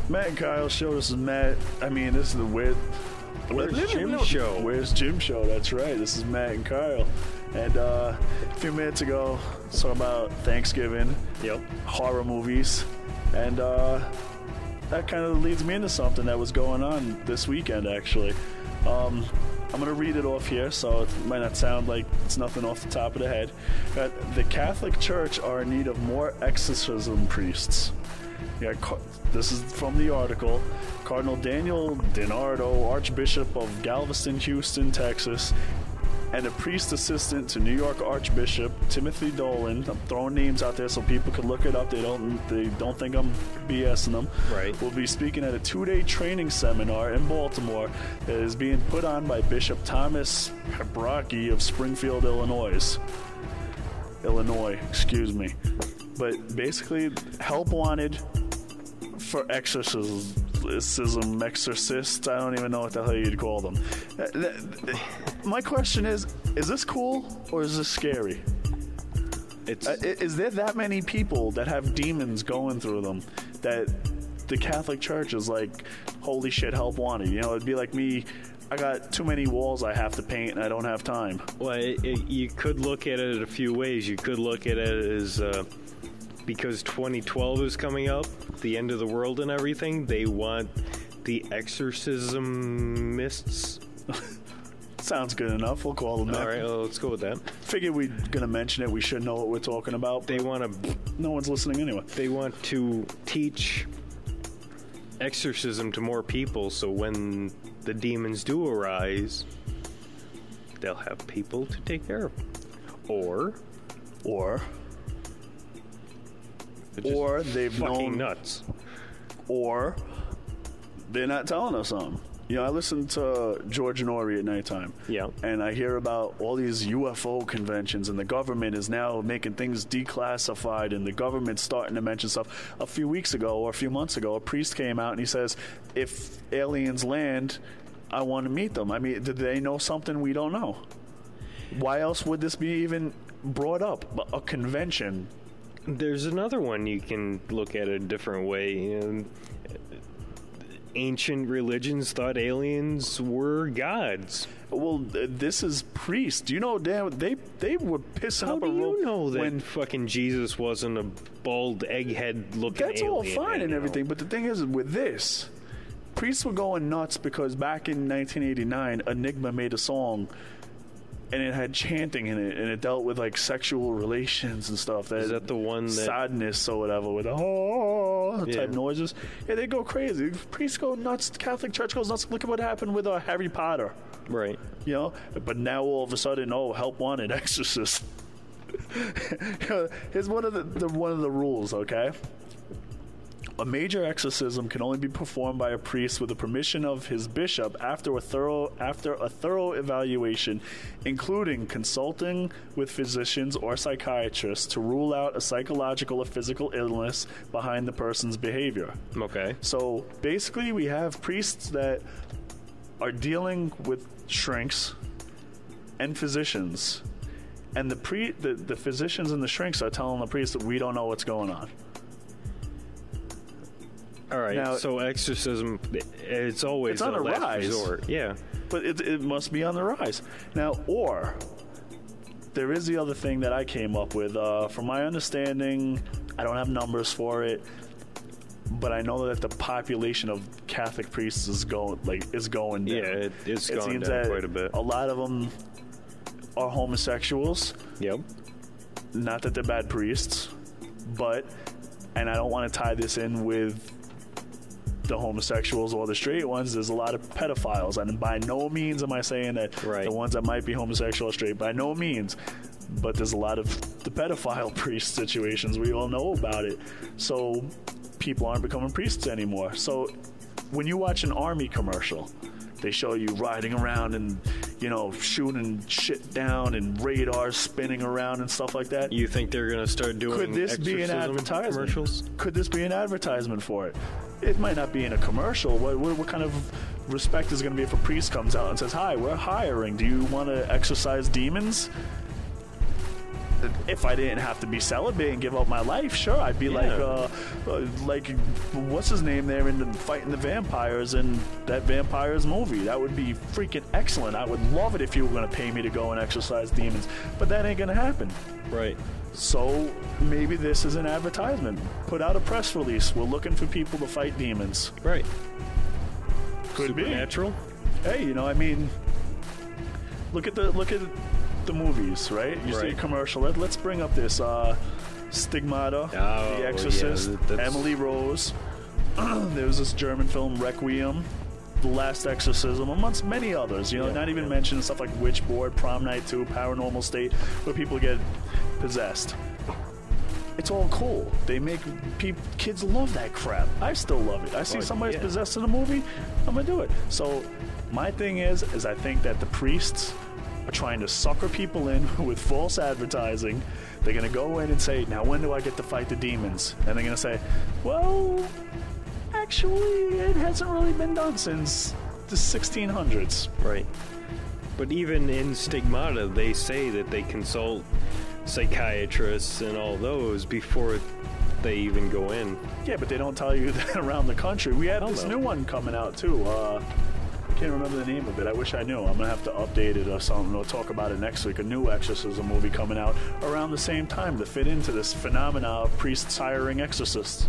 Matt and Kyle show. This is Matt. I mean, this is the Where's Jim show? Where's Jim show? That's right. This is Matt and Kyle. And a few minutes ago, talking about Thanksgiving, horror movies, and that kind of leads me into something that was going on this weekend, actually. I'm going to read it off here, so it might not sound like it's nothing off the top of the head. But the Catholic Church are in need of more exorcism priests. Yeah, this is from the article. Cardinal Daniel DiNardo, Archbishop of Galveston, Houston, Texas, and a priest assistant to New York Archbishop Timothy Dolan. I'm throwing names out there so people can look it up. They don't think I'm BSing them. Right. Will be speaking at a 2-day training seminar in Baltimore that is being put on by Bishop Thomas Hebraki of Springfield, Illinois. Excuse me. But basically, help wanted for exorcists. I don't even know what the hell you'd call them. My question is this cool or is this scary? Is there that many people that have demons going through them that the Catholic Church is like, holy shit, help wanted? You know, it'd be like me, I got too many walls I have to paint and I don't have time. Well, you could look at it a few ways. You could look at it as because 2012 is coming up, the end of the world and everything, they want the exorcismists. Sounds good enough. We'll call them that. All right, well, let's go with that. Figured we're going to mention it. We should know what we're talking about. They want to... No one's listening anyway. They want to teach exorcism to more people, so when the demons do arise, they'll have people to take care of them. Or they've known nuts. Or they're not telling us something. You know, I listen to George Norrie at nighttime. Yeah. And I hear about all these UFO conventions, and the government is now making things declassified, and the government's starting to mention stuff. A few weeks ago or a few months ago, a priest came out and he says, if aliens land, I want to meet them. I mean, did they know something we don't know? Why else would this be even brought up? A convention. There's another one you can look at a different way. Ancient religions thought aliens were gods. Well, this is priests. You know, they were pissing How up do a rope. You know that when fucking Jesus wasn't a bald egghead looking That's alien? all fine and everything, but the thing is, with this, priests were going nuts because back in 1989, Enigma made a song. And it had chanting in it, and it dealt with like sexual relations and stuff. Is that the one that sadness or whatever with type noises? Yeah, they go crazy. Priests go nuts. The Catholic Church goes nuts. Look at what happened with Harry Potter. Right. You know, but now all of a sudden, help wanted, exorcist. Here's one of the rules. Okay. A major exorcism can only be performed by a priest with the permission of his bishop after a thorough evaluation, including consulting with physicians or psychiatrists to rule out a psychological or physical illness behind the person's behavior. Okay. So basically, we have priests that are dealing with shrinks and physicians, and the physicians and the shrinks are telling the priest that we don't know what's going on. All right, now, so exorcism, it's always on a the last rise. resort. Yeah. But it must be on the rise. Now, or there is the other thing that I came up with. From my understanding, I don't have numbers for it, but I know that the population of Catholic priests is going down. Yeah, it's going down quite a bit. A lot of them are homosexuals. Yep. Not that they're bad priests, but, and I don't want to tie this in with the homosexuals or the straight ones, there's a lot of pedophiles, and by no means am I saying that the ones that might be homosexual or straight, by no means, but there's a lot of the pedophile priest situations. We all know about it, so people aren't becoming priests anymore. So when you watch an army commercial, they show you riding around and, you know, shooting shit down and radars spinning around and stuff like that. You think they're going to start doing Could this be an advertisement? Commercials? Could this be an advertisement for it? It might not be in a commercial. What kind of respect is going to be if a priest comes out and says, "Hi, we're hiring. Do you want to exorcise demons?" if I didn't have to be celibate and give up my life, sure, I'd be like what's his name there in the fighting the vampires in that vampires movie. That would be freaking excellent. I would love it if you were going to pay me to go and exorcise demons, but that ain't going to happen. Right. So maybe this is an advertisement. Put out a press release. We're looking for people to fight demons. Right. Could Supernatural? be. Hey, you know, I mean, look at the movies, right? You see a commercial. Let's bring up this Stigmata, The Exorcist, Emily Rose. There was this German film, Requiem, The Last Exorcism, amongst many others. You know, not even mentioning stuff like Witchboard, Prom Night 2, Paranormal State, where people get possessed. It's all cool. They make kids love that crap. I still love it. I see somebody's possessed in a movie, I'm gonna do it. So my thing is I think that the priests are trying to sucker people in with false advertising. They're gonna go in and say, now when do I get to fight the demons? And they're gonna say, well, actually, it hasn't really been done since the 1600s. Right. But even in Stigmata, they say that they consult psychiatrists and all those before they even go in. Yeah, but they don't tell you that around the country. We have this new one coming out, too. I can't remember the name of it. I wish I knew. I'm going to have to update it or something. We'll talk about it next week. A new Exorcism movie coming out around the same time to fit into this phenomena of priests hiring exorcists.